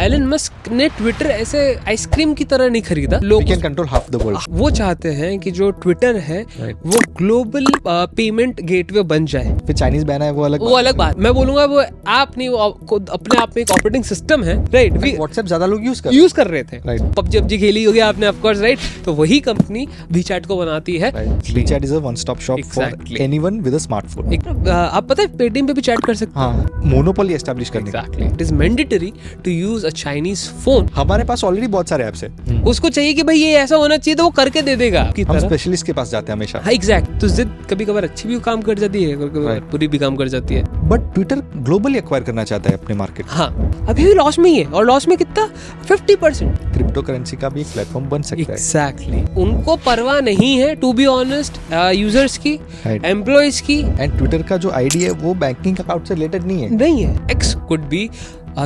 Elon Musk ने Twitter ऐसे ice cream की तरह नहीं खरीदा। लोग We can control half the world. वो चाहते हैं कि जो ट्विटर है वो ग्लोबल पेमेंट गेटवे बन जाए। फिर चाइनीज बैन है वो अलग बात। मैं बोलूंगा वो ऐप नहीं, वो अपने आप में एक ऑपरेटिंग सिस्टम है, राइट। व्हाट्सएप ज्यादा लोग यूज कर रहे थे, पबजी खेली होगी आपने ऑफ कोर्स, राइट। तो वही कंपनी वीचैट को बनाती है। WeChat is a one stop shop for anyone with a smartphone. आप पता है पेटीएम पे भी चैट कर सकते हैं। हाँ, मोनोपोली एस्टैब्लिश करने का। It is mandatory to use a Chinese phone. हमारे पास ऑलरेडी बहुत सारे ऐप्स हैं। उसको चाहिए कि भाई ये ऐसा होना चाहिए तो वो करके दे देगा। हम स्पेशलिस्ट के पास जाते हैं हमेशा। एग्जैक्ट। तो जिद कभी कभार अच्छी भी काम कर जाती है, कभी बुरी भी काम कर जाती है। बट ट्विटर ग्लोबली एक्वायर करना चाहता है अपने मार्केट। हाँ, अभी भी लॉस में ही है, और लॉस में कितना? 50%। क्रिप्टो करेंसी का भी एक प्लेटफॉर्म बन सकता है। एग्जैक्टली। उनको परवाह नहीं है टू बी ऑनेस्ट यूजर्स की, एम्प्लॉइज की। एंड ट्विटर का जो आईडी है वो बैंकिंग अकाउंट से रिलेटेड नहीं है। X could be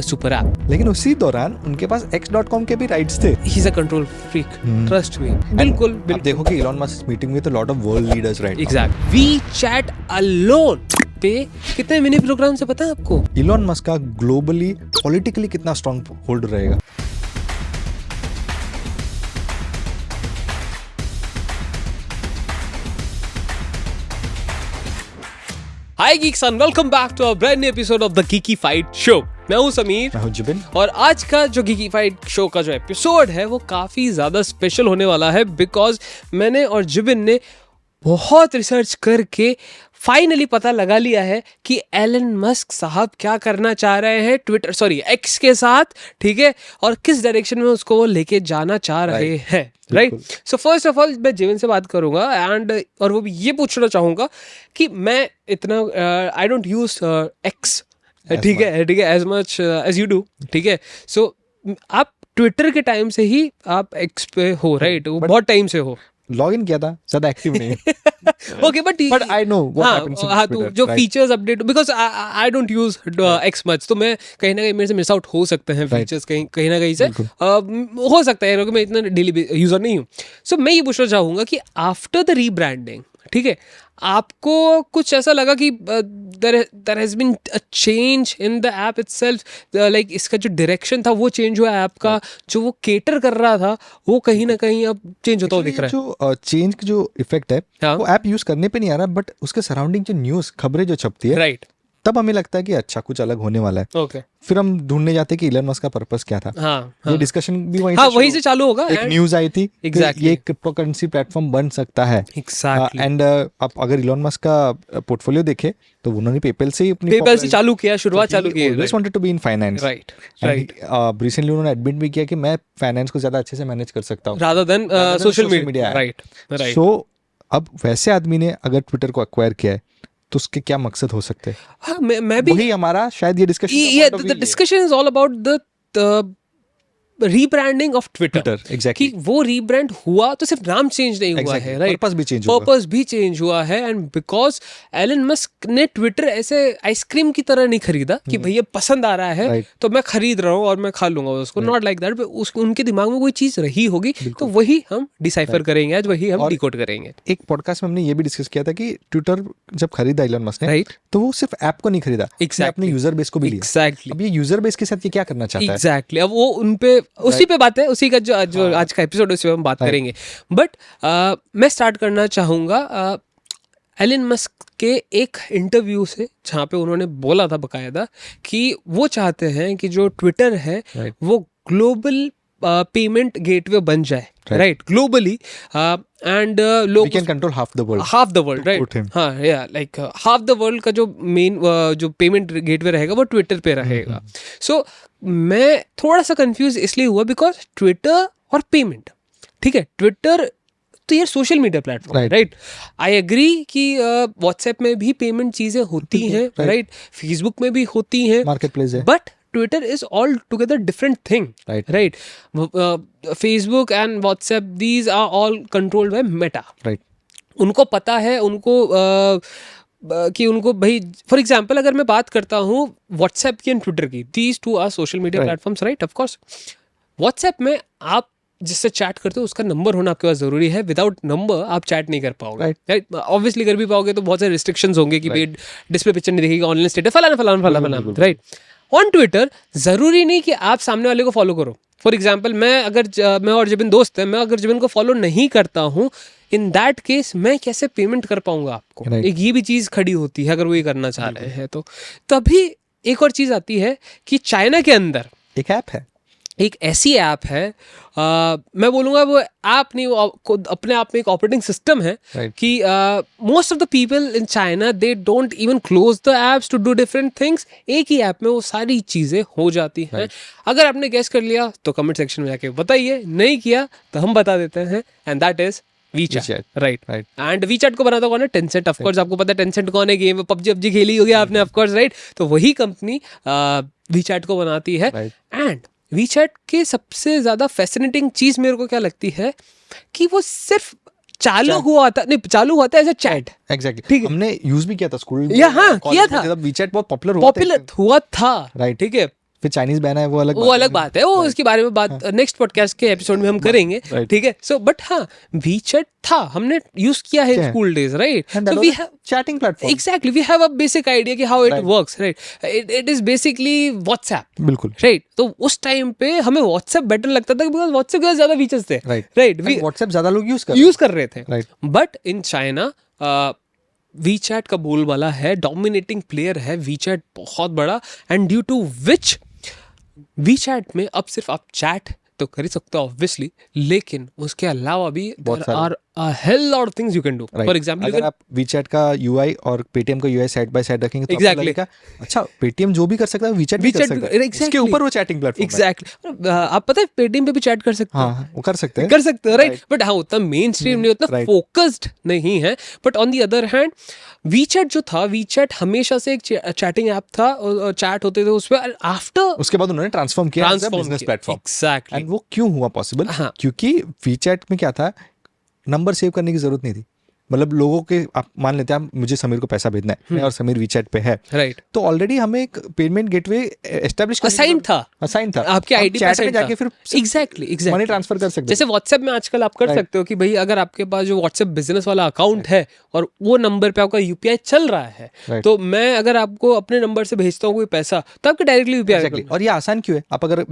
super app. लेकिन उसी दौरान उनके पास x.com के भी राइट्स थे। ही is a control freak, trust मी। बिल्कुल। आप देखो कि Elon Musk meeting with a lot of world leaders right. Exact. WeChat alone पे कितने मिनी प्रोग्राम से पता है आपको? इलॉन मस्क का ग्लोबली पॉलिटिकली कितना स्ट्रॉन्ग होल्ड रहेगा। Hi geeks and welcome back to a brand new episode of the Geeky Fight Show. मैं हूँ समीर। मैं हूँ जिबिन। और आज का जो Geeky Fight Show का जो एपिसोड है वो काफी ज्यादा स्पेशल होने वाला है, बिकॉज मैंने और जिबिन ने बहुत रिसर्च करके फाइनली पता लगा लिया है कि एलन मस्क साहब क्या करना चाह रहे हैं एक्स के साथ, ठीक है, और किस डायरेक्शन में उसको वो लेके जाना चाह रहे हैं, right. So first of all मैं जीवन से बात करूंगा और वो भी ये पूछना चाहूंगा कि मैं इतना आई डोंट यूज एक्स, ठीक है, as much as you do, ठीक है। सो आप ट्विटर के टाइम से ही आप एक्स पे हो, राइट, वो बहुत टाइम से हो। लॉग इन किया था, ज्यादा एक्टिव नहीं। Okay, but I know what happens in Twitter, जो features update, because I don't use X much, तो मैं कहीं ना कहीं मेरे से मिस आउट हो सकते हैं फीचर्स कहीं ना कहीं से, हो सकता है क्योंकि मैं इतना डेली यूजर नहीं हूँ। सो मैं ये पूछना चाहूंगा कि आफ्टर द रीब्रांडिंग, ठीक है, आपको कुछ ऐसा लगा कि there has been a change in the app itself, like इसका जो डायरेक्शन था वो चेंज हुआ, ऐप का जो वो केटर कर रहा था वो कहीं ना कहीं अब चेंज होता हुआ दिख रहा है। जो चेंज का जो इफेक्ट है वो ऐप यूज करने पे नहीं आ रहा, बट उसके सराउंडिंग जो न्यूज खबरें जो छपती है, राइट, तब हमें लगता है कि अच्छा कुछ अलग होने वाला है। ओके। फिर हम ढूंढने जाते हैं कि इलॉन मस्क का पर्पस क्या था। ये डिस्कशन भी वहीं से चालू होगा। एक न्यूज आई थी exactly. ये क्रिप्टो करेंसी प्लेटफॉर्म बन सकता है। Exactly. एंड आप अगर इलॉन मस्क का पोर्टफोलियो देखे तो उन्होंने पेपल से चालू किया, शुरुआत चालू की। Always wanted to be in finance. Right. Recently उन्होंने एडमिट भी किया कि मैं फाइनेंस को ज्यादा अच्छे से मैनेज कर सकता हूँ rather than social media. Right. So अब वैसे आदमी ने अगर ट्विटर को एक्वायर किया है तो उसके क्या मकसद हो सकते हैं? हाँ, मैं भी वही हमारा शायद ये discussion the discussion is all about the rebranding of Twitter. Exactly. कि वो रीब्रांड हुआ तो सिर्फ नाम चेंज नहीं हुआ है, राइट, पर्पस भी चेंज हुआ है। एंड बिकॉज एलन मस्क ने ट्विटर ऐसे आइसक्रीम की तरह नहीं खरीदा कि भैया पसंद आ रहा है तो मैं खरीद रहा हूँ और मैं खा लूंगा उसको, नॉट लाइक दैट। उनके दिमाग में कोई चीज रही होगी तो वही हम डिसाइफर करेंगे आज, वही हम डिकोड करेंगे। एक पॉडकास्ट में हमने ये भी डिस्कस किया था कि ट्विटर जब खरीदा एलन मस्क ने, राइट, तो वो सिर्फ ऐप को नहीं खरीदा, अपने यूजर बेस को भी लिया। एग्जैक्टली। अब ये यूजर बेस के साथ ये क्या करना चाहता है? एग्जैक्टली। अब वो उनपे उसी पे बात है, उसी का जो आज का एपिसोड है उसी पे हम बात करेंगे। बट मैं स्टार्ट करना चाहूंगा एलन मस्क के एक इंटरव्यू से, जहाँ पे उन्होंने बोला था बकायदा कि वो चाहते हैं कि जो ट्विटर है वो ग्लोबल पेमेंट गेटवे बन जाए, राइट, ग्लोबली, एंड लोग we can control half the world, right. हाँ, या लाइक हाफ द वर्ल्ड का जो मेन जो पेमेंट गेटवे रहेगा वो ट्विटर पे रहेगा। सो मैं थोड़ा सा कंफ्यूज इसलिए हुआ बिकॉज ट्विटर और पेमेंट, ठीक है, ट्विटर तो ये सोशल मीडिया प्लेटफॉर्म है, राइट। आई एग्री कि व्हाट्सएप में भी पेमेंट चीजें होती हैं, राइट, फेसबुक में भी होती हैं, मार्केट प्लेस है, but Twitter is altogether different thing, right? Facebook and WhatsApp, these are all controlled by Meta, right? उनको पता है, उनको कि उनको भाई, फॉर एग्जाम्पल अगर मैं बात करता हूँ WhatsApp की एंड ट्विटर की, these two are social media platforms, right? Of course, WhatsApp में आप जिससे चैट करते हो उसका नंबर होना आपके पास जरूरी है। विदाउट नंबर आप चैट नहीं कर पाओगे, राइट। ऑब्वियसली कर भी पाओगे तो बहुत सारे रिस्ट्रिक्शंस होंगे कि भाई डिस्प्ले पिक्चर नहीं दिखेगी, ऑनलाइन स्टेटस फलाना, राइट। ऑन ट्विटर ज़रूरी नहीं कि आप सामने वाले को फॉलो करो. फॉर एग्जाम्पल, मैं और जिबिन दोस्त है, मैं अगर जिबिन को फॉलो नहीं करता हूँ, इन दैट केस मैं कैसे पेमेंट कर पाऊंगा आपको? एक ये भी चीज़ खड़ी होती है अगर वो ये करना चाह रहे हैं तो. तभी एक और चीज़ आती है कि चाइना के अंदर एक ऐप है, एक ऐसी ऐप है, मैं बोलूँगा वो ऐप नहीं, वो अपने आप में एक ऑपरेटिंग सिस्टम है कि most of the people in China they don't even close the apps to do different things. एक ही ऐप में वो सारी चीज़ें हो जाती हैं. अगर आपने गेस कर लिया तो कमेंट सेक्शन में जाके बताइए, नहीं किया तो हम बता देते हैं. And that is WeChat, right. And WeChat को बनाता कौन है? Tencent. ऑफ कोर्स आपको पता है Tencent कौन है, गेम में PUBG खेली होगी आपने, ऑफ कोर्स, राइट. तो वही कंपनी WeChat को बनाती है. एंड WeChat के सबसे ज्यादा फैसिनेटिंग चीज मेरे को क्या लगती है कि वो सिर्फ चालू हुआ था एज अ चैट. एग्जैक्टली, हमने यूज भी किया था स्कूल में. हाँ, किया था. WeChat बहुत पॉपुलर हुआ था, राइट. ठीक है. फिर चाइनीज बैन है, वो अलग बात है. वो उसके बारे में बात नेक्स्ट पॉडकास्ट के एपिसोड में हम करेंगे, ठीक है. सो बट हाँ, WeChat था, हमने यूज किया है school days, right. So we have chatting platform. Exactly, we have a basic idea कि how it works, right. It is basically WhatsApp, बिल्कुल, राइट. तो उस टाइम पे हमें व्हाट्सएप बेटर लगता था बिकॉज व्हाट्सएप के ज्यादा फीचर्स थे, राइट. व्हाट्सएप ज्यादा लोग यूज कर रहे थे, right. But in China WeChat का बोलबाला है, डोमिनेटिंग प्लेयर है WeChat, बहुत बड़ा. And due to which WeChat में अब सिर्फ आप चैट तो कर ही सकते हो ऑब्वियसली, लेकिन उसके अलावा भी there are a hell lot of things you can do. For example, अगर आप WeChat का UI और Paytm का UI साइड बाय साइड रखेंगे तो आपको लगेगा अच्छा Paytm जो भी कर सकता है WeChat भी कर सकता है. इसके ऊपर वो चैटिंग प्लेटफॉर्म है. एग्जैक्टली. आप पता है Paytm पे भी चैट कर सकते हो. हाँ, वो कर सकते हैं, राइट. बट हाँ, उतना मेन स्ट्रीम नहीं, उतना फोकस्ड नहीं है. But on the other hand WeChat जो था, WeChat हमेशा से एक चैटिंग ऐप था और चैट होते थे उसपे. आफ्टर उसके बाद उन्होंने ट्रांसफॉर्म किया as a business platform. Exactly. And वो क्यों हुआ पॉसिबल? क्योंकि WeChat में क्या था, नंबर सेव करने की जरूरत नहीं थी. मतलब लोगों के, आप मान लेते हैं मुझे समीर को पैसा भेजना है, मैं और समीर WeChat पे है, राइट. तो ऑलरेडी हमें एक पेमेंट गेटवे एस्टैब्लिश असाइन था आपके आईडी चैट पे जाके फिर एग्जैक्टली मनी ट्रांसफर कर सकते. जैसे व्हाट्सएप में आजकल आप कर सकते हो कि भाई अगर आपके पास जो व्हाट्सएप बिजनेस वाला अकाउंट है और वो नंबर पे आपका UPI चल रहा है, तो मैं अगर आपको अपने नंबर से भेजता हूँ कोई पैसा तो आपको डायरेक्टली UPI. और ये आसान क्यों है? आप अगर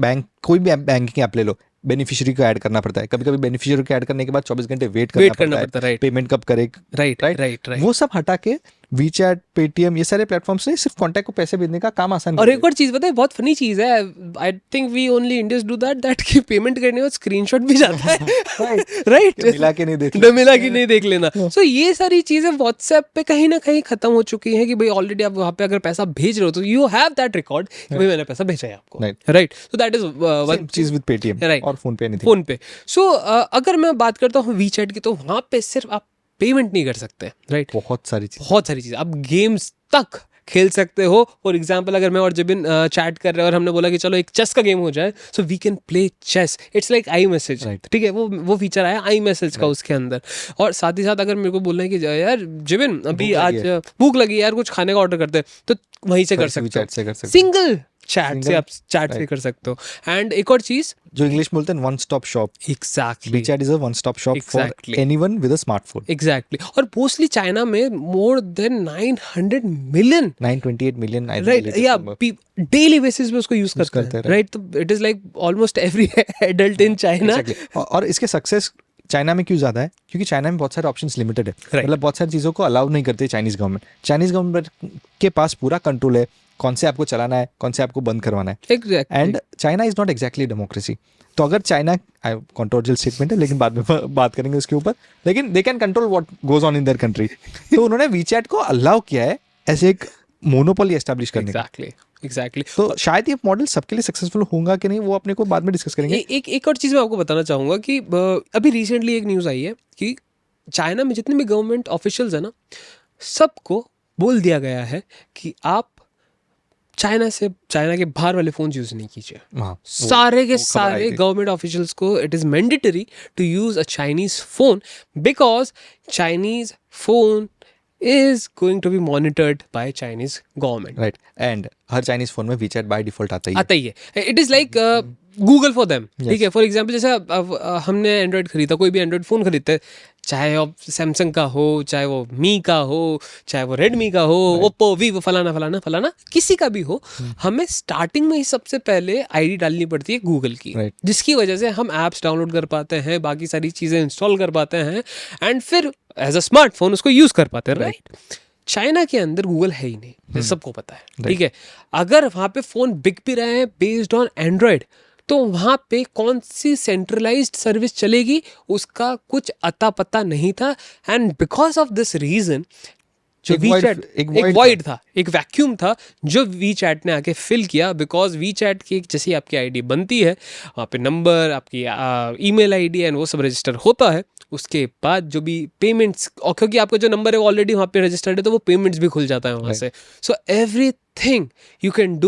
कोई भी बैंकिंग ऐप ले लो, बेनिफिशियरी को ऐड करना पड़ता है. कभी कभी बेनिफिशियरी को ऐड करने के बाद 24 घंटे वेट करना पड़ता है, पेमेंट कब करे, राइट. वो सब हटा के WeChat, Paytm, ये सारे प्लेटफॉर्म्स ने सिर्फ कांटेक्ट को पैसे भेजने का काम आसान. और एक और चीज बताए, बहुत फनी चीज है, I think we only Indians do that कि पेमेंट करने में स्क्रीनशॉट भी जाता है, राइट. मिला के नहीं देख लेना. सो ये सारी चीजें व्हाट्सएप पे कहीं ना कहीं खत्म हो चुकी हैं कि भाई ऑलरेडी आप वहाँ पे अगर पैसा भेज रहे हो तो यू हैव दैट रिकॉर्ड कि भाई मैंने पैसा भेजा है आपको, right. So that is one चीज विद Paytm, राइट, और फोन पे. सो अगर मैं बात करता हूँ WeChat की, तो वहाँ पे सिर्फ आप पेमेंट नहीं कर सकते, राइट. बहुत सारी चीज, आप गेम्स तक खेल सकते हो. फॉर एग्जाम्पल, अगर मैं और जिबिन चैट कर रहे हैं और हमने बोला कि चलो एक चेस का गेम हो जाए, so we can play chess. It's like iMessage, ठीक है. वो फीचर आया iMessage का उसके अंदर. और साथ ही साथ अगर मेरे को बोलना है कि यार जिबिन अभी आज भूख लगी यार, कुछ खाने का ऑर्डर करते हैं, तो वहीं से कर सकते हो, सिंगल चैट से आप चैट से कर सकते हो. एंड एक और चीज जो इंग्लिश बोलते हैं one stop shop. Exactly. WeChat is a one stop shop for anyone with a smartphone. Exactly. और मोस्टली चाइना में more than 900 million, 928 million, right, या डेली बेसिस पे उसको यूज करते हैं, राइट. तो it is like almost every adult in China. और इसके सक्सेस चाइना में क्यों ज्यादा है? क्योंकि चाइना में बहुत सारे ऑप्शंस लिमिटेड है, मतलब बहुत सारी चीजों को अलाउ नहीं करते चाइनीज गवर्नमेंट के पास पूरा कंट्रोल है कौन से आपको चलाना है, कौन से आपको बंद करवाना है. And China is not exactly democracy. तो अगर चाइना, कंट्रोवर्शियल स्टेटमेंट है लेकिन बाद में बात करेंगे उसके ऊपर, लेकिन they can control what goes on in their country. तो उन्होंने WeChat को अलाउ किया है ऐसे एक मोनोपोली एस्टैब्लिश करने का. एग्जैक्टली. तो शायद ये मॉडल सबके लिए सक्सेसफुल होगा कि नहीं, वो अपने को बाद में डिस्कस करेंगे. एक और चीज मैं आपको बताना चाहूंगा कि अभी रिसेंटली एक न्यूज आई है कि चाइना में जितने भी गवर्नमेंट ऑफिशियल्स है ना, सबको बोल दिया गया है कि आप चाइना के बाहर वाले फोन यूज नहीं कीजिए. सारे के सारे गवर्नमेंट ऑफिशियल्स को it is mandatory to use a Chinese phone because Chinese phone is going to be monitored by Chinese government. Right. And her Chinese phone में WeChat by default आता ही है. It is like Google for them. ठीक है. For example जैसे हमने Android खरीदा, कोई भी एंड्रॉइड फोन खरीदते हैं, चाहे वो सैमसंग का हो, चाहे वो मी का हो, चाहे वो रेडमी का हो, ओप्पो, वीवो, फलाना फलाना फलाना, किसी का भी हो, हमें स्टार्टिंग में ही सबसे पहले आईडी डालनी पड़ती है गूगल की, जिसकी वजह से हम ऐप्स डाउनलोड कर पाते हैं, बाकी सारी चीज़ें इंस्टॉल कर पाते हैं एंड फिर एज अ स्मार्टफोन उसको यूज़ कर पाते हैं, राइट। चाइना के अंदर गूगल है ही नहीं, जैसे सबको पता है, ठीक है। अगर वहाँ पे फ़ोन बिक भी रहे हैं बेस्ड ऑन एंड्रॉयड, तो वहाँ पे कौन सी सेंट्रलाइज्ड सर्विस चलेगी उसका कुछ अता पता नहीं था। And because of this reason जो वीचैट एक वॉइड था, एक वैक्यूम था जो वीचैट ने आके फिल किया। बिकॉज वीचैट की जैसी आपकी आईडी बनती है, वहाँ पे नंबर, आपकी ईमेल आईडी एंड वो सब रजिस्टर होता है। उसके बाद जो भी पेमेंट्स, और क्योंकि आपका जो नंबर है ऑलरेडी वहाँ पे रजिस्टर्ड है, तो वो पेमेंट्स भी खुल जाता है वहाँ से। So everything you can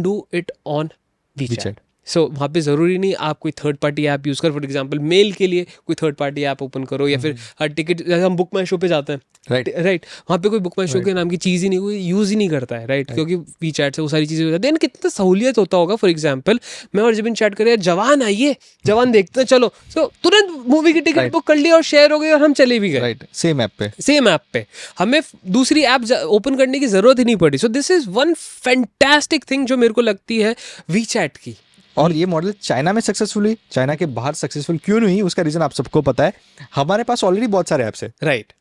do it on WeChat. सो वहाँ पे ज़रूरी नहीं आप कोई थर्ड पार्टी ऐप यूज़ करो। फॉर एग्जांपल मेल के लिए कोई थर्ड पार्टी ऐप ओपन करो, या फिर हर टिकट, जैसे हम बुक माई शो पे जाते हैं, राइट, वहाँ पे कोई बुक माई शो के नाम की चीज़ ही नहीं, कोई यूज़ ही नहीं करता है, राइट, क्योंकि वी चैट से वो सारी चीज़ें हो जाती हैं। कितना सहूलियत होता होगा। फॉर एग्जाम्पल मैं और जिबिन चैट करें, जवान आइए, जवान देखते हैं, चलो, सो तुरंत मूवी की टिकट बुक कर ली और शेयर हो गई और हम चले भी गए, सेम ऐप पे हमें दूसरी ऐप ओपन करने की ज़रूरत ही नहीं पड़ी। So this is one fantastic thing जो मेरे को लगती है वी चैट की। और ये मॉडल चाइना में सक्सेसफुल हुई, चाइना के बाहर सक्सेसफुल क्यों नहीं हुई, उसका रीजन आप सबको पता है। हमारे पास ऑलरेडी बहुत सारे ऐप्स है, राइट,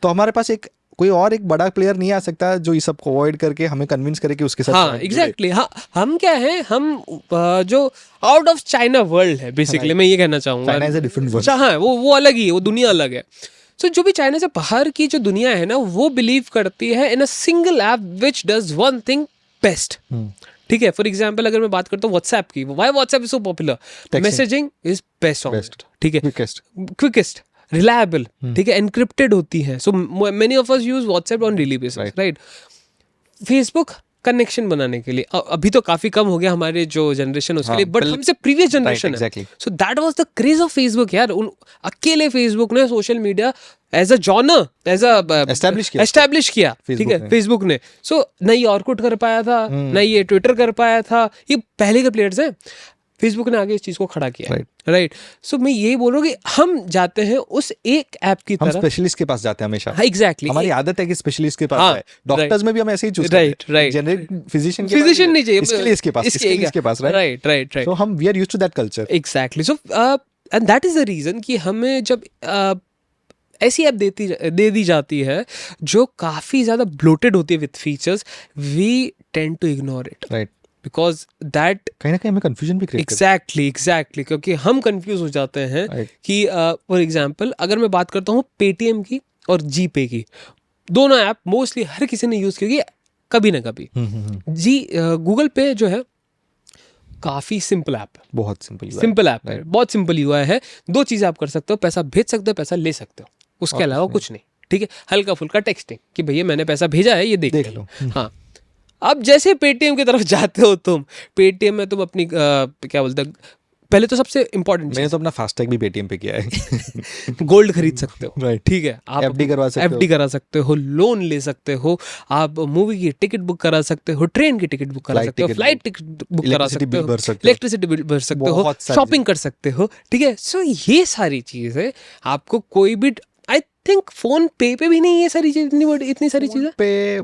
तो हमारे पास कोई और एक बड़ा प्लेयर नहीं आ सकता जो ये सब को अवॉइड करके हमें कन्विंस करे कि उसके साथ। हाँ, एग्जैक्टली। हाँ, हम क्या है, हम जो आउट ऑफ चाइना वर्ल्ड है बेसिकली, मैं ये कहना चाहूंगा। China is a different world. हाँ, वो अलग ही है, वो दुनिया अलग है। सो जो भी चाइना से बाहर की जो दुनिया है ना, वो बिलीव करती है in a single app which does one thing best, ठीक है। फॉर एग्जाम्पल अगर मैं बात करता हूँ व्हाट्सएप की, why WhatsApp is so popular, messaging is best, ठीक है, क्विकेस्ट, रिलायबल, ठीक है, एनक्रिप्टेड होती है। So many of us use WhatsApp on daily basis, right. Facebook connection बनाने के लिए अभी तो काफी कम हो गया हमारे जो जनरेशन उसके लिए, बट हमसे प्रीवियस जनरेशन है। So that was the craze of Facebook यार। अकेले फेसबुक ने social media as a genre, as a establish किया, ठीक है, फेसबुक ने। सो न ये ऑर्कुट कर पाया था, न ये ट्विटर कर पाया था, ये पहले के प्लेयर्स हैं। फेसबुक ने आगे इस चीज को खड़ा किया, राइट। सो मैं यही बोल रहा हूँ कि हम जाते हैं उस एक ऐप की तरफ, स्पेशलिस्ट के पास जाते हैं हमेशा। हाँ, एग्जैक्टली, हमारी आदत है कि स्पेशलिस्ट के पास है। डॉक्टर्स में भी हम ऐसे ही चूज करते हैं, जनरल फिजिशियन नहीं चाहिए, इसके लिए इसके पास, राइट। सो हम we are used to that culture, exactly. So and that is the reason कि हमें जब ऐसी ऐप दे दी जाती है जो काफी ज्यादा ब्लोटेड होती है with features, we tend to ignore it, right, because that कहीं ना कहीं हमें कंफ्यूजन भी क्रिएट एग्जैक्टली, क्योंकि हम कंफ्यूज हो जाते हैं कि फॉर एग्जांपल अगर मैं बात करता हूँ पेटीएम की और जीपे की, दोनों ऐप मोस्टली हर किसी ने यूज की कभी ना कभी। गूगल पे जो है काफी सिंपल ऐप है, बहुत सिंपल ऐप है, बहुत सिंपल हुआ है। दो चीजें आप कर सकते हो, पैसा भेज सकते हो, पैसा ले सकते हो, उसके अलावा कुछ नहीं, ठीक है। हल्का फुल्का टेक्सटिंग कि भैया मैंने पैसा भेजा है, ये देख लो। हाँ, अब जैसे पेटीएम की तरफ जाते हो तुम, पेटीएम में तुम अपनी क्या बोलते हैं, पहले तो सबसे इंपॉर्टेंट, मैंने तो अपना फास्टैग भी पेटीएम पे किया है। गोल्ड खरीद सकते हो, राइट, ठीक है, आप एफडी करा सकते हो, लोन ले सकते हो, आप मूवी की टिकट बुक करा सकते हो, ट्रेन की टिकट बुक करा सकते हो, फ्लाइट टिकट बुक करा सकते हो, इलेक्ट्रिसिटी बिल भर सकते हो, शॉपिंग कर सकते हो, ठीक है। सो ये सारी चीजें आपको कोई भी, आई थिंक फोन पे भी नहीं, ये सारी चीज इतनी सारी चीजें पे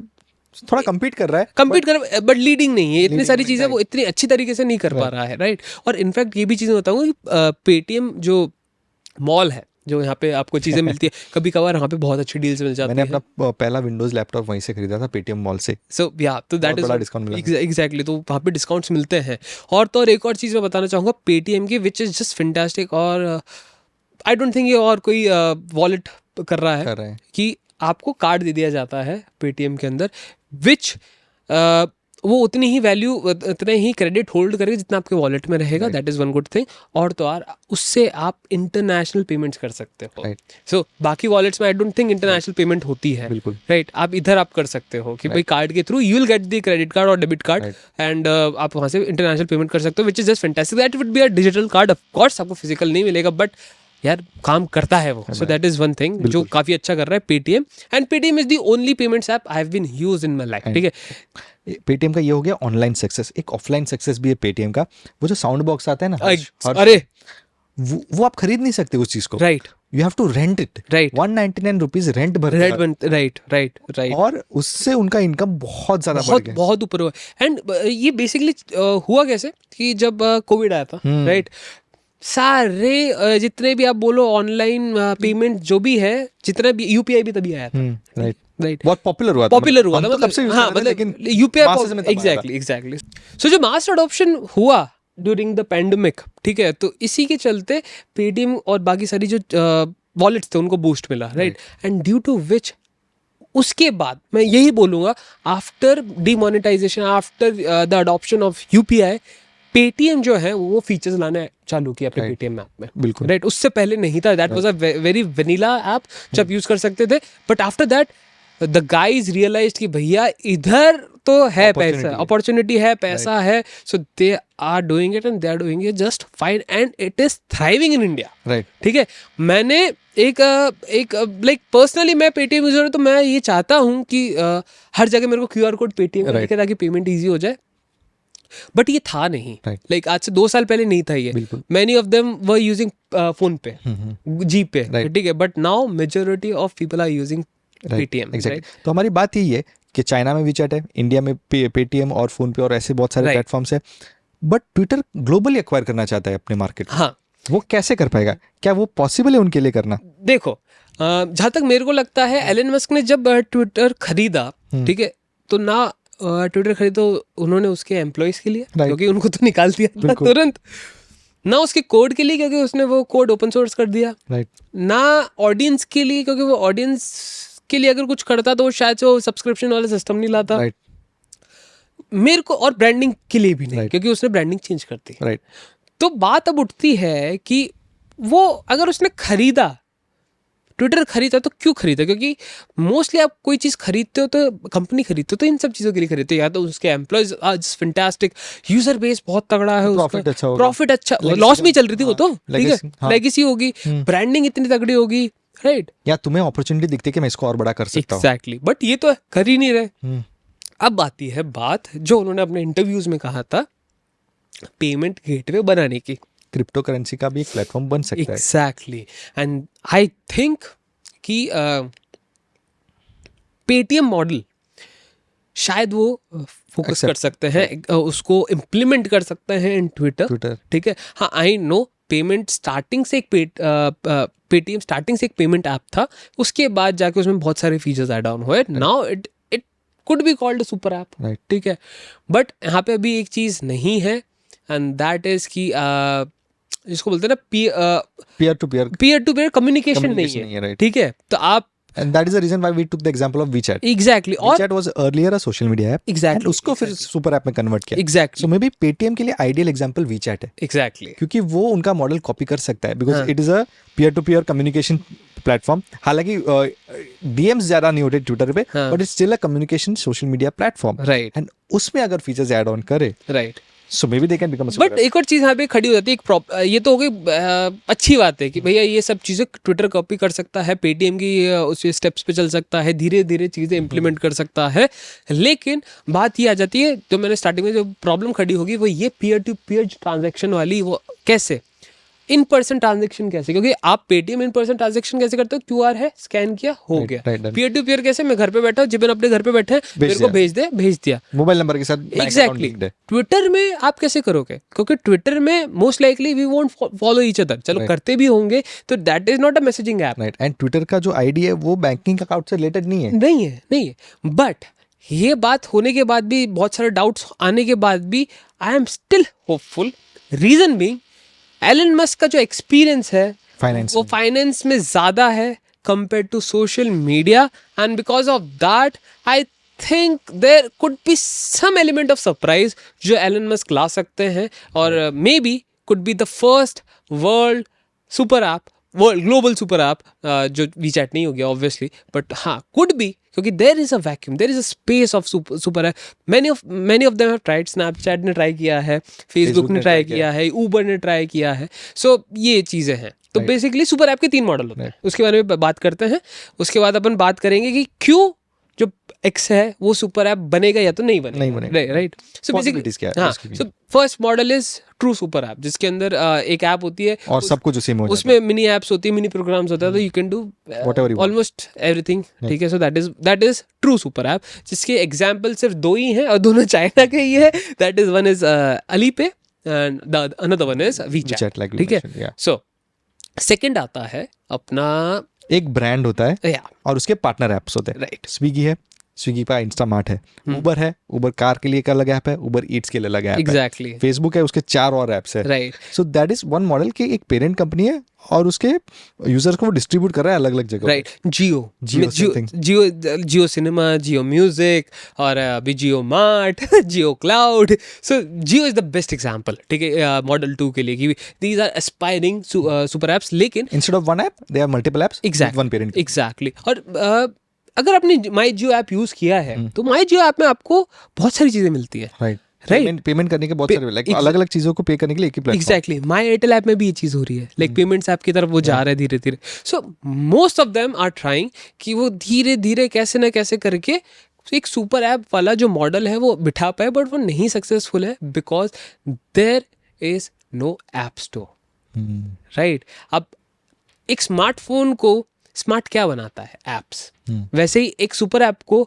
थोड़ा compete कर रहा है, बट लीडिंग नहीं है, इतनी सारी चीजें वो इतनी अच्छी तरीके से नहीं कर पा रहा है, राइट। और इनफैक्ट ये भी चीजें बताऊंगा कि पेटीएम जो मॉल है, जो यहाँ पे आपको चीजें मिलती है, कभी कभार यहाँ पे बहुत अच्छी डील्स मिल जाती है। मैंने अपना पहला विंडोज लैपटॉप वहीं से खरीदा था, पेटीएम मॉल से। सो या, तो दैट इज एग्जैक्टली, तो वहाँ पे डिस्काउंट्स मिलते हैं। और तो और एक और चीज मैं बताना चाहूंगा पेटीएम की, विच इज जस्ट फैंटास्टिक, और आई डोंट थिंक ये और कोई वॉलेट कर रहा है कि आपको कार्ड दे दिया जाता है पेटीएम के अंदर, विच वो उतनी ही वैल्यू, उतने ही क्रेडिट होल्ड करेगा जितना आपके वॉलेट में रहेगा। That is one good thing. और तो और उससे आप इंटरनेशनल पेमेंट्स कर सकते हो। सो बाकी वॉलेट्स में I don't think international payment होती है, राइट। आप इधर आप कर सकते हो कि भाई कार्ड के through you will get the credit card और डेबिट कार्ड, एंड आप वहाँ से इंटरनेशनल पेमेंट कर सकते हो, which is just fantastic. That would be a digital card, of course आपको फिजिकल नहीं मिलेगा, बट यार काम करता है वो। So that is one thing जो काफी अच्छा कर रहा है Paytm, and Paytm is the only payments app I have been used in my life, ठीक है। पेटीएम का ये हो गया ऑनलाइन सक्सेस। एक ऑफलाइन सक्सेस भी है पेटीएम का, वो जो साउंड बॉक्स आता है ना, अरे वो आप खरीद नहीं सकते उस चीज को, right you have to rent it, right 199 rupees rent भर, राइट राइट राइट, और उससे उनका इनकम बहुत ज्यादा बढ़ गया। बहुत ऊपर हुआ। एंड ये बेसिकली हुआ कैसे कि जब कोविड आया था, राइट, सारे जितने भी आप बोलो ऑनलाइन पेमेंट जो भी है, जितना भी यूपीआई भी तभी आया था, राइट राइट, बहुत पॉपुलर हुआ था मतलब मतलब कब से use हाँ कर रहे थे, मतलब लेकिन यूपीआई एग्जैक्टली। सो जो मास अडॉप्शन हुआ ड्यूरिंग द पैंडेमिक, ठीक है, तो इसी के चलते पेटीएम और बाकी सारी जो वॉलेट्स थे उनको बूस्ट मिला, राइट, एंड ड्यू टू विच उसके बाद मैं यही बोलूँगा, after demonetisation, after the adoption of UPI, Paytm जो है वो फीचर्स लाना चालू किया अपने पेटीएम ऐप में, बिल्कुल, राइट, उससे पहले नहीं था, that was a very vanilla app जो आप यूज कर सकते थे, but after that the guys realized कि भैया इधर तो है पैसा, अपॉर्चुनिटी है, पैसा है, so they are doing it and they are doing it just fine and it is thriving in India, right, ठीक है। मैंने एक लाइक पर्सनली मैं पेटीएम यूजर हूँ, तो मैं ये चाहता हूँ कि हर जगह मेरे को क्यूआर कोड पेटीएम का दिखे ताकि पेमेंट ईजी हो जाए, बट ये था नहीं, लाइक आज से 2 साल पहले नहीं था ये। Many of them were using PhonePe, GPay, ठीक है, but now majority of people are using Paytm, exactly. तो हमारी बात यही है कि चाइना में वीचैट है, इंडिया में पेटीएम और फोन पे और ऐसे बहुत सारे प्लेटफॉर्म्स है, बट ट्विटर ग्लोबली एक्वायर करना चाहता है अपने मार्केट। हाँ, वो कैसे कर पाएगा? क्या वो पॉसिबल है उनके लिए करना? देखो, जहां तक मेरे को लगता है, एलन मस्क ने जब ट्विटर खरीदा, ठीक है, तो ना ट्विटर खरीदो उन्होंने उसके एम्प्लॉयज के लिए, क्योंकि उनको तो निकाल दिया था तुरंत, ना उसके कोड के लिए क्योंकि उसने वो कोड ओपन सोर्स कर दिया, ना ऑडियंस के लिए क्योंकि वो ऑडियंस के लिए अगर कुछ करता तो शायद से वो सब्सक्रिप्शन वाला सिस्टम नहीं लाता, मेरे को, और ब्रांडिंग के लिए भी नहीं, क्योंकि उसने ब्रांडिंग चेंज कर दी। तो बात अब उठती है कि वो अगर उसने खरीदा, ट्विटर खरीदा, तो क्यों खरीदा? क्योंकि मोस्टली आप कोई चीज़ खरीदते हो तो कंपनी खरीदते हो तो इन सब चीज़ों के लिए खरीदते हो, या तो उसके एम्प्लॉयज आज फैंटास्टिक, यूजर बेस बहुत तगड़ा है, प्रॉफिट अच्छा, लॉस में चल रही थी वो तो, ठीक है, लेगेसी होगी, ब्रांडिंग इतनी तगड़ी होगी, राइट, या तुम्हें अपॉर्चुनिटी दिखती है कि मैं इसको और बड़ा कर सकता हूं। एग्जैक्टली, बट ये तो कर ही नहीं रहे। अब आती है बात जो उन्होंने अपने इंटरव्यूज में कहा था, पेमेंट गेटवे बनाने की, क्रिप्टो करेंसी का भी एक प्लेटफॉर्म बन सकता है। एग्जैक्टली, एंड आई थिंक कि पेटीएम मॉडल शायद वो फोकस कर सकते हैं, उसको इम्प्लीमेंट कर सकते हैं इन ट्विटर, ठीक है। हाँ, आई नो पेमेंट स्टार्टिंग से एक पेटीएम स्टार्टिंग से एक पेमेंट ऐप था, उसके बाद जाके उसमें बहुत सारे फीचर्स ऐड ऑन हुए, now it could be called super app, ठीक है। बट यहाँ पे अभी एक चीज़ नहीं है, एंड दैट इज कि जिसको बोलते हैं ना पीयर टू पीयर कम्युनिकेशन नहीं है, ठीक है। तो आप, and that is the reason why we took the example of WeChat. Exactly. WeChat was earlier a social media app. Exactly. And उसको फिर सुपर ऐप में कन्वर्ट किया. Exactly. So maybe Paytm के लिए आइडियल एग्जांपल WeChat है. Exactly. क्योंकि वो उनका मॉडल कॉपी कर सकता है, because it is a peer to peer communication platform. हालांकि DMs ज्यादा नहीं होते ट्विटर पे, but it's still a communication social media platform, right, and उसमें अगर फीचर्स ऐड ऑन करे, right, so may be they can become a super. But एक और चीज़ यहाँ पे खड़ी हो जाती है, ये तो हो गई अच्छी बात है कि भैया ये सब चीज़ें ट्विटर कॉपी कर सकता है, पेटीएम की उस स्टेप्स पे चल सकता है, धीरे धीरे चीज़ें इंप्लीमेंट कर सकता है, लेकिन बात ये आ जाती है, जो मैंने स्टार्टिंग में जो प्रॉब्लम खड़ी होगी वो ये पीयर टू पीयर ट्रांजेक्शन वाली, वो कैसे इन पर्सन ट्रांजेक्शन कैसे, क्योंकि आप पेटीएम इन पर्सन ट्रांजेक्शन कैसे करते हो, क्यूआर है, स्कैन किया, हो गया। पीयर टू पीयर कैसे, मैं घर पे बैठा हूँ, जिबन अपने घर पे बैठे हैं, मेरे को भेज दिया मोबाइल नंबर के साथ। एग्जैक्टली। ट्विटर में आप कैसे करोगे, क्योंकि ट्विटर में most likely we won't follow each other, चलो करते भी होंगे, तो that is not a messaging app, right. And Twitter का जो आईडी है वो बैंकिंग अकाउंट से रिलेटेड नहीं है। बट ये बात होने के बाद भी, बहुत सारे डाउट्स आने के बाद भी, I am still hopeful. Reason being, Elon Musk का जो एक्सपीरियंस है वो फाइनेंस में ज़्यादा है compare to social media, and because of that I think there could be some element of surprise जो एलन मस्क ला सकते हैं, और maybe could be the first world super app, world global super app, जो WeChat नहीं हो गया obviously, but हाँ कुड बी, क्योंकि there is a vacuum, there is a space of super app. Many of them have tried, Snapchat ने try किया है, Facebook ने ट्राई किया है, ऊबर ने ट्राई किया है, सो ये चीज़ें हैं। तो बेसिकली सुपर ऐप के 3 मॉडल होते हैं, उसके बारे में बात करते हैं। उसके बाद अपन बात करेंगे कि क्यों जो एक्स है वो सुपर ऐप बनेगा या तो नहीं बनेगा, राइट? सो Possibilities क्या है हाँ, उसकी भी? So first model is true super app, जिसके अंदर एक ऐप होती है और सब कुछ उसी में हो जाता उसमें मिनी एप्स होती है, मिनी प्रोग्राम्स होता है, तो you can do Whatever you want. Almost everything, ठीक है? So that is true super app, जिसके एग्जांपल सिर्फ 2 ही हैं और दोनों चाइना के ही है. That is one is Alipay and the another one is WeChat, WeChat, like you ठीक है? mentioned, yeah. सो सेकंड आता है अपना एक ब्रांड होता है या और उसके पार्टनर एप्स होते हैं. राइट. स्विगी है, स्विगी का इंस्टामार्ट है. उबर है, उबर कार के लिए एक अलग ऐप है, उबर ईट्स के लिए अलग ऐप है. एग्जैक्टली, फेसबुक है, उसके 4 और ऐप्स है. Right. So that is one model की एक पेरेंट कंपनी है और उसके यूजर्स को वो डिस्ट्रीब्यूट कर रहा है अलग अलग जगह. Right. Jio Jio cinema, Jio music और अभी Jio mart, Jio cloud. So Jio is the best example, ठीक है, मॉडल 2 के लिए, कि these are aspiring super apps. लेकिन instead of one app they are multiple apps, one parent. Exactly. और अगर आपने माई जियो ऐप यूज किया है तो माई जियो ऐप में आपको बहुत सारी चीजें मिलती है. राइट. पेमेंट करने के बहुत सारे लाइक अलग अलग चीजों को पे करने के लिए एक ही प्लेटफॉर्म. एग्जैक्टली. माई एयरटेल ऐप में भी ये चीज हो रही है, लाइक पेमेंट्स ऐप की तरफ वो जा रहा है धीरे धीरे. So most of them are trying कि वो धीरे धीरे कैसे ना कैसे करके एक सुपर ऐप वाला जो मॉडल है वो बिठा पाए, बट वो नहीं सक्सेसफुल है because there is no app store, right? अब एक स्मार्टफोन को स्मार्ट क्या बनाता है? एप्स. वैसे ही एक सुपर ऐप को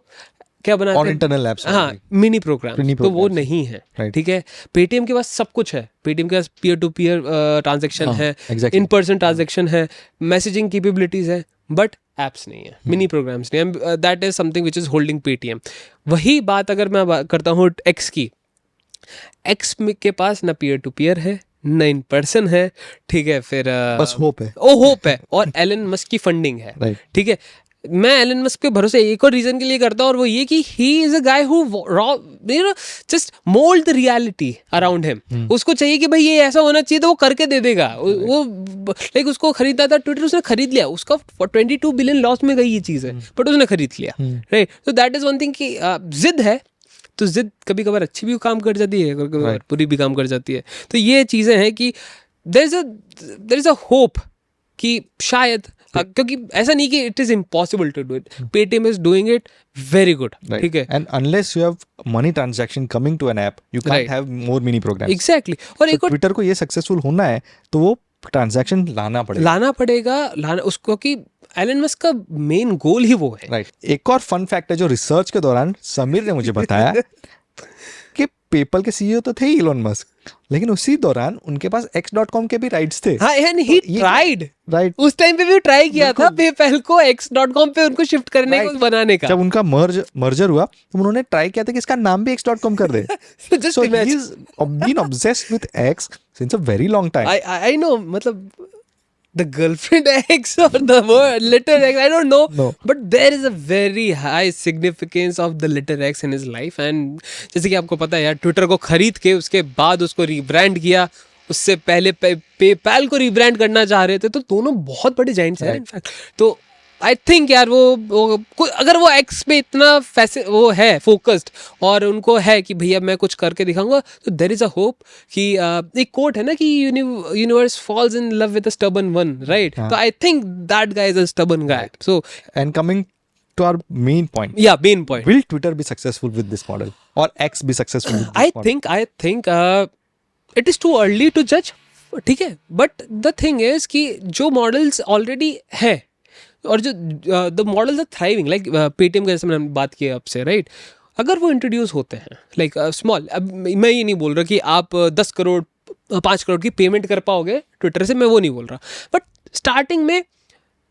क्या बनाते और हैं? Internal apps. हाँ, मिनी प्रोग्राम. तो वो नहीं है, ठीक है? पेटीएम के पास सब कुछ है. पेटीएम के पास पीयर टू पीयर ट्रांजैक्शन है, इन पर्सन ट्रांजैक्शन है, मैसेजिंग कैपेबिलिटीज है, बट एप्स नहीं है, मिनी प्रोग्राम्स नहीं है. That is something which is holding Paytm. वही बात अगर मैं करता हूँ एक्स की, एक्स के पास ना पीयर टू पीयर है, ना इन पर्सन है, ठीक है? फिर बस होप है. होप है और एलन मस्क की फंडिंग है, ठीक है? मैं एलन मस्क पे भरोसे एक और रीजन के लिए करता हूँ, और वो ये कि ही is a guy who you know just mould the reality around him. उसको चाहिए कि भाई ये ऐसा होना चाहिए, तो वो करके दे देगा. वो लाइक उसको खरीदा था ट्विटर, उसने खरीद लिया. उसका 22 बिलियन लॉस में गई ये चीज़ है, बट उसने खरीद लिया, राइट? तो दैट इज वन थिंग कि जिद है, तो जिद कभी कभार अच्छी भी काम कर जाती है, कभी कभार बुरी भी काम कर जाती है. तो ये चीज़ें हैं कि देयर इज अ होप कि शायद, क्योंकि ऐसा नहीं कि it is impossible to do it. Paytm is doing it very good, ठीक है? And unless you have money transaction coming to an app, you can't have more mini programs. Exactly. और एक और ट्विटर को ये सक्सेसफुल होना है तो वो ट्रांजैक्शन लाना पड़ेगा उसको, कि एलन मस्क का मेन गोल ही वो है, राइट. एक और फन फैक्ट है जो रिसर्च के दौरान समीर ने मुझे बताया कि पेपल के सीईओ तो थे इलोन मस्क, लेकिन उसी दौरान उनके पास x.com के भी राइट्स थे. हाँ, एंड ही ट्राइड, राइट. उस टाइम पे भी ट्राई किया था पेपल को x.com पे उनको शिफ्ट करने को, बनाने का. जब उनका मर्जर हुआ तो उन्होंने ट्राई किया था कि इसका नाम भी x.com कर दे. So he is been obsessed with X since a very long time. I know, मतलब the girlfriend X or the word letter X, I don't know. No. But there is a very high significance of the letter X in his life. And जैसे कि आपको पता है यार, Twitter को खरीद के उसके बाद उसको रीब्रांड किया, उससे पहले पेपैल को रीब्रांड करना चाह रहे थे, तो दोनों बहुत बड़े जाइंट्स हैं इनफैक्ट. तो आई थिंक यार वो अगर वो एक्स पे इतना वो है फोकस्ड और उनको है कि भैया मैं कुछ करके दिखाऊंगा, तो देयर इज अ होप कि एक कोट है ना कि universe falls in love with a stubborn one, right? तो I think that guy is a stubborn guy. So and coming to our main point. Yeah, main point. Will Twitter be successful with this model or X be successful with this model? I think it is too early to judge, ठीक है? But the thing is कि जो models already है और जो the models are thriving, like Paytm का जैसे मैंने बात की आपसे, राइट? अगर वो इंट्रोड्यूस होते हैं लाइक स्मॉल, अब मैं ये नहीं बोल रहा कि आप 10 करोड़ 5 करोड़ की पेमेंट कर पाओगे ट्विटर से, मैं वो नहीं बोल रहा, बट स्टार्टिंग में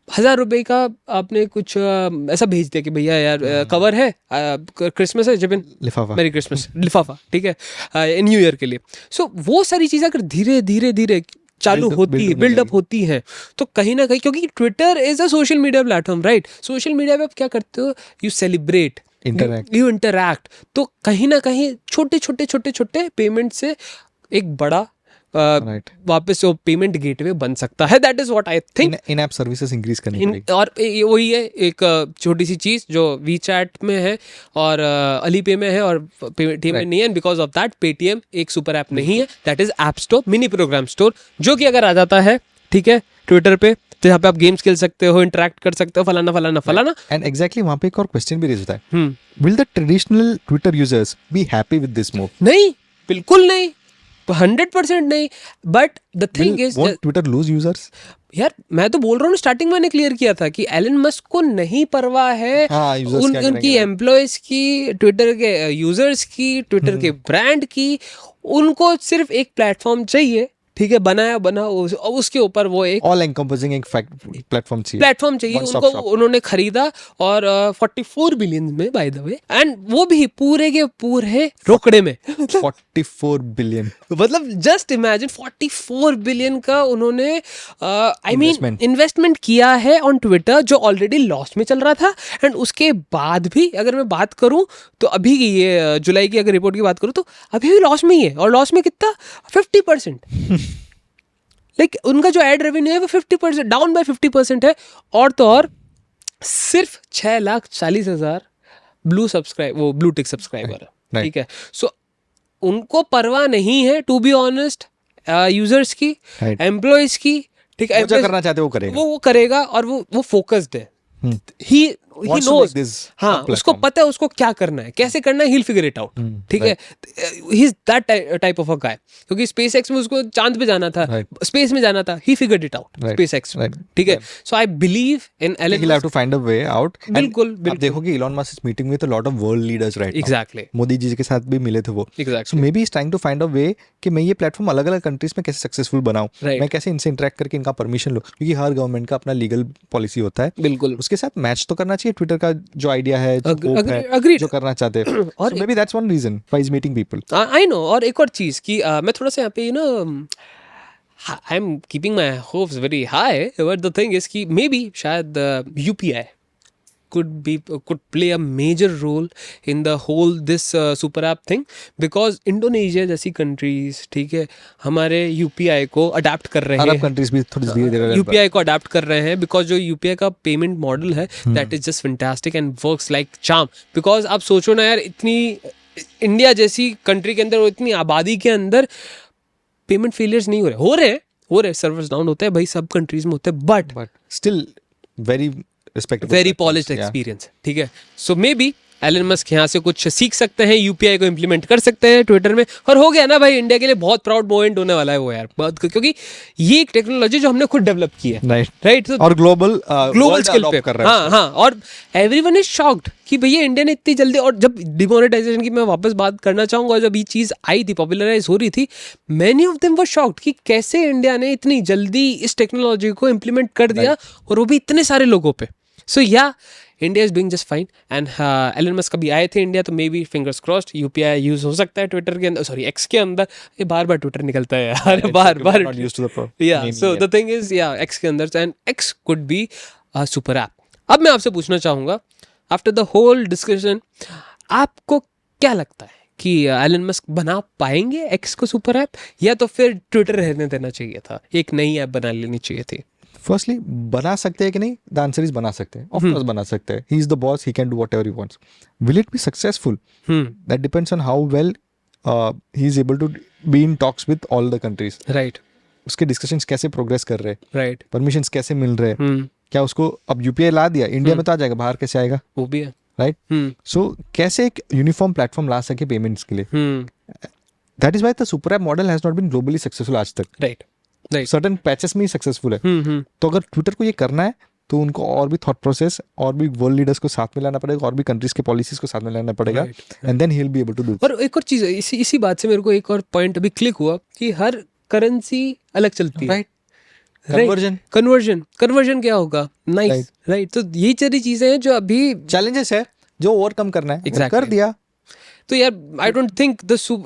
1000 रुपये का आपने कुछ ऐसा भेज दिया कि भैया यार कवर है, क्रिसमस है जिबिन, लिफाफा, मेरी क्रिसमस लिफाफा, ठीक है, न्यू ईयर के लिए. सो वो सारी चीज़ें अगर धीरे धीरे धीरे चालू होती है, बिल्डअप होती है, तो कहीं ना कहीं, क्योंकि Twitter is a social media platform, right? Social media पे आप क्या करते हो? You celebrate, you interact. तो कहीं ना कहीं छोटे छोटे छोटे छोटे पेमेंट से एक बड़ा वापस वो पेमेंट गेटवे बन सकता है. That is what I think. In app services increase करनी पड़ेगी. और वही है एक छोटी सी चीज जो वीचैट में है और अलीपे में है और पेटीएम में नहीं है, बिकॉज ऑफ दैट पेटीएम एक सुपर ऐप नहीं है. That is app store, mini program store, जो कि अगर आ जाता है, ठीक है, ट्विटर पे, जहाँ पे आप गेम्स खेल सकते हो, इंटरेक्ट कर सकते हो, फलाना फलाना फलाना। एंड एग्जैक्टली वहाँ पे एक और क्वेश्चन भी रेज होता है, will the traditional Twitter users be happy with this move? नहीं, बिल्कुल नहीं, 100% नहीं। But the thing is, won't Twitter lose users? यार मैं तो बोल रहा हूँ, स्टार्टिंग में मैंने क्लियर किया था कि एलन मस्क को नहीं परवाह है उनकी एम्प्लॉयज की, ट्विटर के यूजर्स की, ट्विटर के ब्रांड की। उनको सिर्फ एक प्लेटफॉर्म चाहिए, ठीक है, बना उसके ऊपर वो एक ऑल एनकम्पोजिंग एक प्लेटफॉर्म चाहिए उनको। उन्होंने खरीदा और 44 बिलियन में, बाय द वे, एंड वो भी पूरे के पूरे रोकड़े में 44 बिलियन, मतलब जस्ट इमेजिन 44 बिलियन का उन्होंने इन्वेस्टमेंट किया है ऑन ट्विटर, जो ऑलरेडी लॉस में चल रहा था। एंड उसके बाद भी अगर मैं बात करूं तो अभी की ये जुलाई की अगर रिपोर्ट की बात करूं तो अभी भी लॉस में ही है, और लॉस में कितना, 50%। लाइक उनका जो एड रेवेन्यू है वो 50%, डाउन बाय 50% है। और तो और सिर्फ 6,40,000 ब्लू टिक सब्सक्राइबर है, ठीक है। सो उनको परवाह नहीं है, टू बी ऑनेस्ट, यूजर्स की, एम्प्लॉयज की, ठीक है। जो करना चाहते वो करेगा और वो फोकस्ड है। ही नोज, हाँ, उसको पता है उसको क्या करना है, कैसे करना है, he'll figure it out, ठीक है। He is that type of a guy, क्योंकि स्पेस एक्स में उसको चांद पे जाना था, स्पेस में जाना था, he figured it out SpaceX, ठीक है। So I believe in Elon, he'll have to find a way out। बिल्कुल आप देखोगे Elon Musk is meeting with a lot of world leaders right now. Exactly, Modi ji के साथ भी मिले थे वो। Exactly, so maybe is trying to find a way कि मैं ये प्लेटफॉर्म अलग अलग कंट्रीज में कैसे सक्सेसफुल बनाऊं, मैं कैसे इनसे इंटरेक्ट करके इनका परमिशन लूं, क्योंकि हर गवर्नमेंट का अपना लीगल पॉलिसी होता है। बिल्कुल, उसके साथ मैच तो करना चाहिए ट्विटर का जो आइडिया है, जो करना चाहते हैं। और maybe that's one reason why is meeting people. I know. और एक और चीज कि मैं थोड़ा सा यहाँ पे I am keeping my hopes very high, but the thing is कि मे बी शायद UPI could play a major role in the whole this super app thing, because Indonesia जैसी कंट्रीज, ठीक है, हमारे UPI को अडाप्ट कर रहे हैं, अरब कंट्रीज भी थोड़ी धीरे-धीरे UPI को अडाप्ट कर रहे हैं, बिकॉज जो UPI का पेमेंट मॉडल है that is just fantastic and works like charm. Because आप सोचो ना यार, इतनी इंडिया जैसी कंट्री के अंदर और इतनी आबादी के अंदर पेमेंट फेलियर्स नहीं हो रहे, सर्वर्स डाउन होते हैं भाई, सब कंट्रीज में होते हैं, but still very polished experience, ठीक है। सो मे बी एलन मस्क यहाँ से कुछ सीख सकते हैं, UPI को इम्प्लीमेंट कर सकते हैं ट्विटर में, और हो गया ना भाई, इंडिया के लिए बहुत प्राउड मोमेंट होने वाला है वो यार, क्योंकि ये एक टेक्नोलॉजी जो हमने खुद डेवलप की है, राइट, और ग्लोबल स्केल पे कर रहा है। हाँ, और एवरीवन इज शॉक्ड कि भैया इंडिया ने इतनी जल्दी, और जब डिमोनेटाइजेशन की मैं वापस बात करना चाहूंगा, जब ये चीज़ आई थी, पॉपुलराइज हो रही थी, many of them were shocked कि कैसे इंडिया ने इतनी जल्दी इस टेक्नोलॉजी को इम्प्लीमेंट कर दिया, और वो भी इतने सारे लोगों पे। सो या India is doing just fine, and Elon Musk कभी आए थे इंडिया, तो maybe fingers crossed UPI use हो सकता है ट्विटर के अंदर, सॉरी एक्स के अंदर। ये बार ट्विटर निकलता है यार, बार या। सो द थिंग इज, या एक्स के अंदर, and x could be a super app. अब मैं आपसे पूछना चाहूँगा, आफ्टर द होल डिस्कशन, आपको क्या लगता है कि एलन मस्क बना पाएंगे एक्स को सुपर ऐप, या तो फिर ट्विटर रहने देना चाहिए था, एक नई ऐप बना लेनी चाहिए थी? फर्स्टली, बना सकते हैं कि नहीं? द आंसर इज बना सकते हैं, ऑफ कोर्स बना सकते हैं। He is the boss, he can do whatever he wants. Will it be successful? That depends on how well he is able to be in talks with all the countries, right. उसके discussions कैसे progress कर रहे हैं, right, permissions कैसे मिल रहे हैं, क्या उसको अब UPI ला दिया, इंडिया में तो आ जाएगा, बाहर कैसे आएगा, वो भी है, राइट। सो कैसे एक यूनिफॉर्म प्लेटफॉर्म ला सके पेमेंट्स के लिए, that is why the super app model has not been globally successful आज तक, राइट। सर्टेन पैचेस में ही सक्सेसफुल है। तो अगर ट्विटर को ये करना है तो उनको और भी थॉट प्रोसेस, और भी वर्ल्ड लीडर्स को साथ में लाना पड़ेगा, और भी कंट्रीज के पॉलिसीज को साथ में लाना पड़ेगा, and then he will be able to do. और एक और चीज है, इसी बात से मेरे को एक और पॉइंट अभी क्लिक हुआ कि हर करेंसी अलग चलती है, राइट। कन्वर्जन क्या होगा, नाइस, राइट। तो ये सारी चीजें हैं जो अभी चैलेंजेस है, जो ओवरकम करना है, कर दिया तो यार आई डोंट थिंक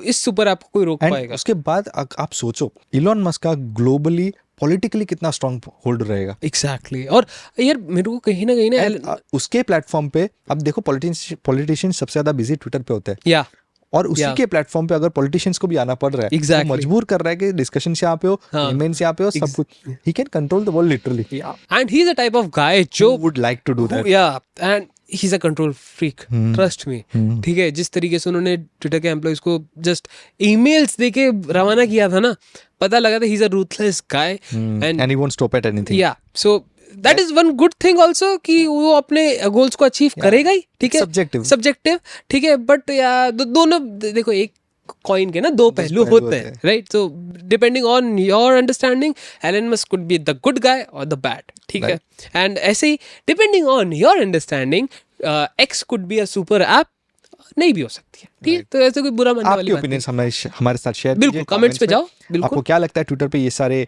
इस सुपर ऐप को कोई रोक पाएगा। उसके बाद आप सोचो इलॉन मस्क का ग्लोबली पॉलिटिकली कितना स्ट्रांग होल्ड रहेगा। एग्जैक्टली। और यार मेरे को कहीं ना उसके प्लेटफॉर्म पे अब देखो, पॉलिटिशियन सबसे ज्यादा बिजी ट्विटर पे होते हैं, या और उसी के प्लेटफॉर्म पे अगर पॉलिटिशियंस को भी आना पड़ रहा है, exactly. तो मजबूर कर रहा है कि डिस्कशंस यहाँ पे हो, इवेंट्स यहाँ पे हो, सब कुछ। He can control the world literally, and he is a type of guy जो would like to do that. Yeah, and he is a control freak, trust me. ठीक है, जिस तरीके से उन्होंने ट्विटर के एम्प्लॉइज को जस्ट ईमेल्स देके रवाना किया था ना, पता लगा था ही is a ruthless guy and he won't stop at anything. या सो that is one good thing also कि वो अपने गोल्स को अचीव करेगा ही। ठीक है, सब्जेक्टिव ठीक है, बट या दोनों देखो, एक कॉइन के ना दो पहलू होते हैं, right? So depending on your understanding, Elon Musk could be the good guy और द बैड, ठीक है? एंड ऐसे ही depending on your understanding, X could be a super app, नहीं भी हो सकती है, ठीक है? तो ऐसे कोई बुरा मानने वाली बात नहीं। हमारे साथ शेयर बिल्कुल, कमेंट्स पे जाओ। बिल्कुल, आपको क्या लगता है ट्विटर पे ये सारे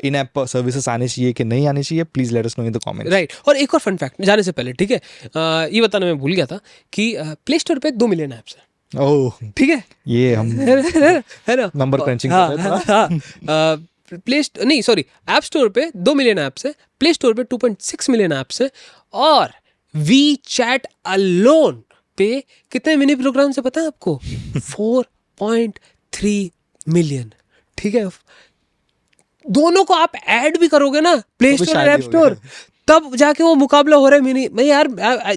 इन ऐप सर्विसेज आने चाहिए कि नहीं आने चाहिए? Please let us know in the comments. Right. और एक और फन फैक्ट जाने से पहले, ठीक है, ये बताना मैं भूल गया था कि प्ले स्टोर पे 2 मिलियन ऐप्स हैं। ओह, ठीक है, ये हम है ना, नंबर क्रंचिंग कर रहे थे। नहीं सॉरी, ऐप स्टोर पे 2 मिलियन ऐप्स है, प्ले स्टोर पे 2.6 मिलियन ऐप्स है, और वी चैट अलोन पे कितने मिनी प्रोग्राम से पता है आपको? 4.3 मिलियन। ठीक है, दोनों को आप ऐड भी करोगे ना प्ले स्टोर और ऐप स्टोर, तब जाके वो मुकाबला हो रहा है। मैं यार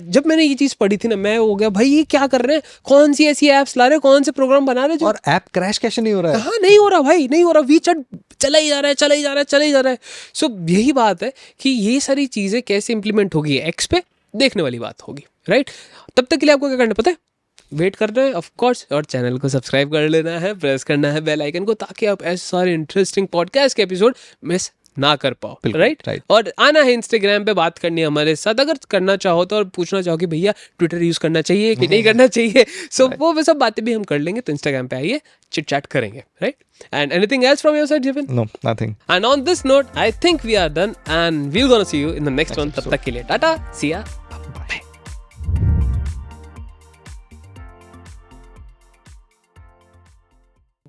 जब मैंने ये चीज पढ़ी थी ना, मैं हो गया भाई ये क्या कर रहे हैं, कौन सी ऐसी ऐप्स ला रहे हैं, कौन से प्रोग्राम बना रहे हैं और ऐप क्रैश कैसे नहीं हो रहा है? हाँ, नहीं हो रहा भाई, नहीं हो रहा, वी चैट चला ही जा रहा है, चला ही जा रहा है, चला ही जा रहा है। सो यही बात है कि ये सारी चीजें कैसे इंप्लीमेंट होगी एक्स पे, देखने वाली बात होगी, राइट? तब तक के लिए आपको क्या करना पता है? वेट करना है ऑफ कोर्स, और चैनल को सब्सक्राइब कर लेना है, प्रेस करना है बेल आइकन को, ताकि आप ऐसे सारे इंटरेस्टिंग पॉडकास्ट के एपिसोड मिस ना कर पाओ, राइट? और आना है इंस्टाग्राम पे, बात करनी है हमारे साथ, अगर करना चाहो तो, और पूछना चाहो कि भैया ट्विटर यूज करना चाहिए कि नहीं करना चाहिए, सो वो सब बातें भी हम कर लेंगे। तो इंस्टाग्राम पे आइए, चिट चैट करेंगे, right? And anything else from your side, Jivin? No, nothing. And on this note I think we are done, and we will gonna see you in the next one. तब तक के लिए टाटा, सी या।